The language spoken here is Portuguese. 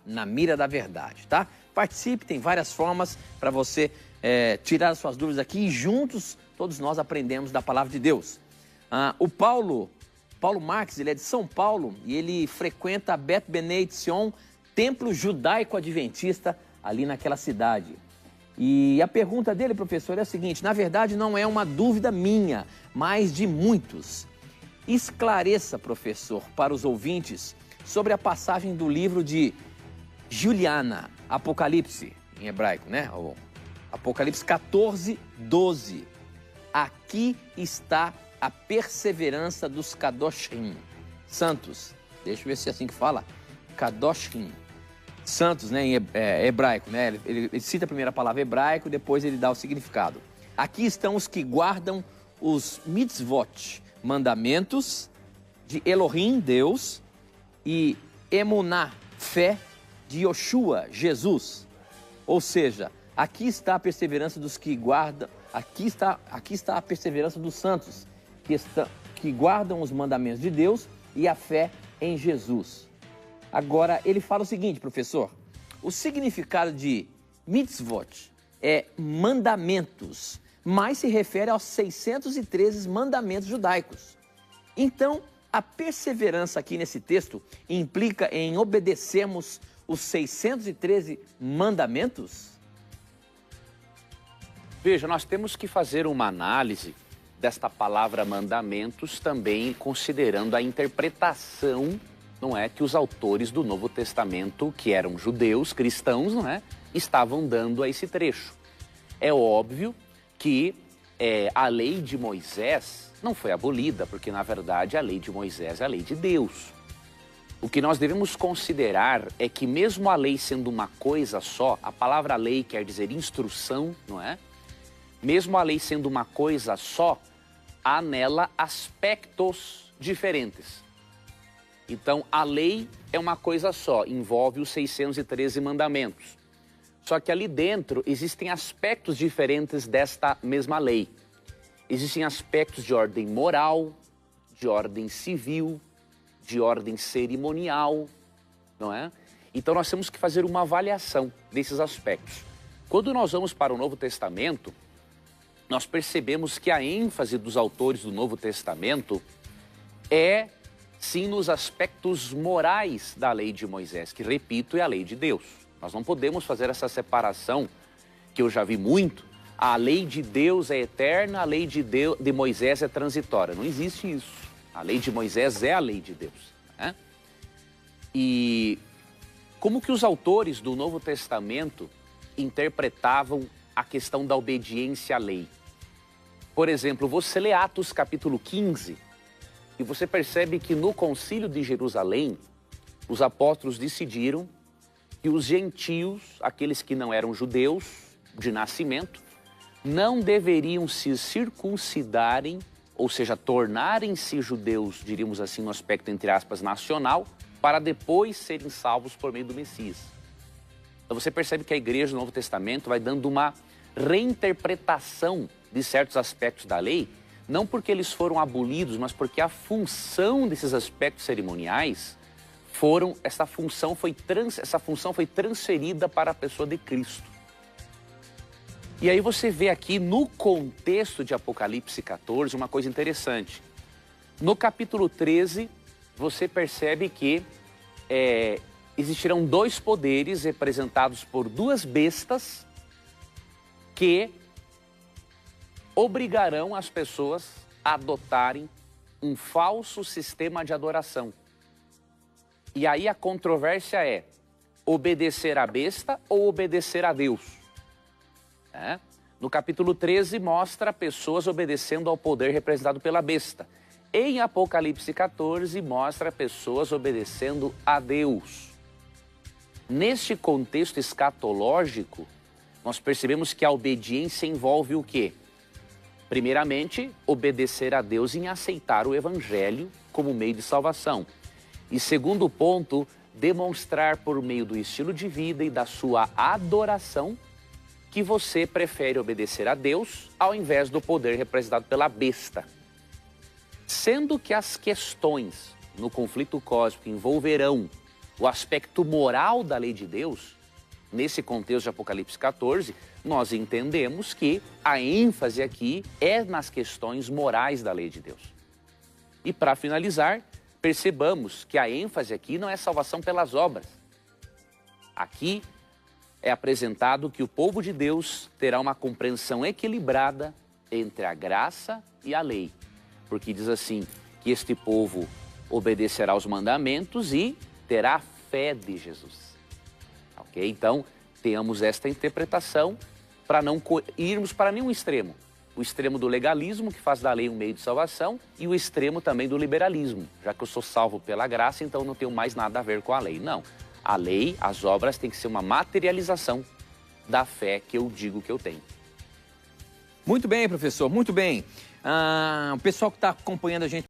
na mira da verdade, tá? Participe, tem várias formas para você tirar as suas dúvidas aqui e juntos todos nós aprendemos da palavra de Deus. O Paulo Marques, ele é de São Paulo e ele frequenta Bet Beneit Sion, templo judaico adventista ali naquela cidade. E a pergunta dele, professor, é a seguinte: na verdade não é uma dúvida minha, mas de muitos. Esclareça, professor, para os ouvintes sobre a passagem do livro de Juliana, Apocalipse, em hebraico, né? O Apocalipse 14, 12. Aqui está a perseverança dos Kadoshim, santos. Deixa eu ver se é assim que fala. Kadoshim, santos, né? Em hebraico, né? Ele cita a primeira palavra hebraico, depois ele dá o significado. Aqui estão os que guardam os mitzvot, mandamentos de Elohim, Deus, e Emuná, fé, de Yoshua, Jesus. Ou seja, aqui está a perseverança dos que guardam, aqui está a perseverança dos santos, que guardam os mandamentos de Deus e a fé em Jesus. Agora, ele fala o seguinte, professor: o significado de mitzvot é mandamentos, mas se refere aos 613 mandamentos judaicos. Então, a perseverança aqui nesse texto implica em obedecermos os 613 mandamentos? Veja, nós temos que fazer uma análise desta palavra mandamentos também considerando a interpretação, não é, que os autores do Novo Testamento, que eram judeus, cristãos, não é, estavam dando a esse trecho. É óbvio que a lei de Moisés não foi abolida, porque na verdade a lei de Moisés é a lei de Deus. O que nós devemos considerar é que mesmo a lei sendo uma coisa só, a palavra lei quer dizer instrução, não é? Mesmo a lei sendo uma coisa só, há nela aspectos diferentes. Então, a lei é uma coisa só, envolve os 613 mandamentos. Só que ali dentro existem aspectos diferentes desta mesma lei. Existem aspectos de ordem moral, de ordem civil, de ordem cerimonial, não é? Então nós temos que fazer uma avaliação desses aspectos. Quando nós vamos para o Novo Testamento, nós percebemos que a ênfase dos autores do Novo Testamento é, sim, nos aspectos morais da lei de Moisés, que, repito, é a lei de Deus. Nós não podemos fazer essa separação, que eu já vi muito. A lei de Deus é eterna, a lei de Moisés é transitória. Não existe isso. A lei de Moisés é a lei de Deus, né? E como que os autores do Novo Testamento interpretavam a questão da obediência à lei? Por exemplo, você lê Atos capítulo 15 e você percebe que no Concílio de Jerusalém, os apóstolos decidiram que os gentios, aqueles que não eram judeus de nascimento, não deveriam se circuncidarem, ou seja, tornarem-se judeus, diríamos assim, no aspecto, entre aspas, nacional, para depois serem salvos por meio do Messias. Então você percebe que a igreja do Novo Testamento vai dando uma reinterpretação de certos aspectos da lei, não porque eles foram abolidos, mas porque a função desses aspectos cerimoniais essa função foi transferida para a pessoa de Cristo. E aí você vê aqui no contexto de Apocalipse 14 uma coisa interessante. No capítulo 13, você percebe que existirão dois poderes representados por duas bestas que obrigarão as pessoas a adotarem um falso sistema de adoração. E aí a controvérsia é obedecer à besta ou obedecer a Deus. No capítulo 13 mostra pessoas obedecendo ao poder representado pela besta. Em Apocalipse 14 mostra pessoas obedecendo a Deus. Neste contexto escatológico, nós percebemos que a obediência envolve o quê? Primeiramente, obedecer a Deus em aceitar o Evangelho como meio de salvação. E segundo ponto, demonstrar por meio do estilo de vida e da sua adoração que você prefere obedecer a Deus ao invés do poder representado pela besta. Sendo que as questões no conflito cósmico envolverão o aspecto moral da lei de Deus, nesse contexto de Apocalipse 14, nós entendemos que a ênfase aqui é nas questões morais da lei de Deus. E para finalizar, percebamos que a ênfase aqui não é salvação pelas obras. Aqui é apresentado que o povo de Deus terá uma compreensão equilibrada entre a graça e a lei. Porque diz assim, que este povo obedecerá aos mandamentos e terá a fé de Jesus. Ok? Então, tenhamos esta interpretação para não irmos para nenhum extremo. O extremo do legalismo, que faz da lei um meio de salvação, e o extremo também do liberalismo. Já que eu sou salvo pela graça, então não tenho mais nada a ver com a lei. Não. A lei, as obras, tem que ser uma materialização da fé que eu digo que eu tenho. Muito bem, professor, muito bem. O pessoal que está acompanhando a gente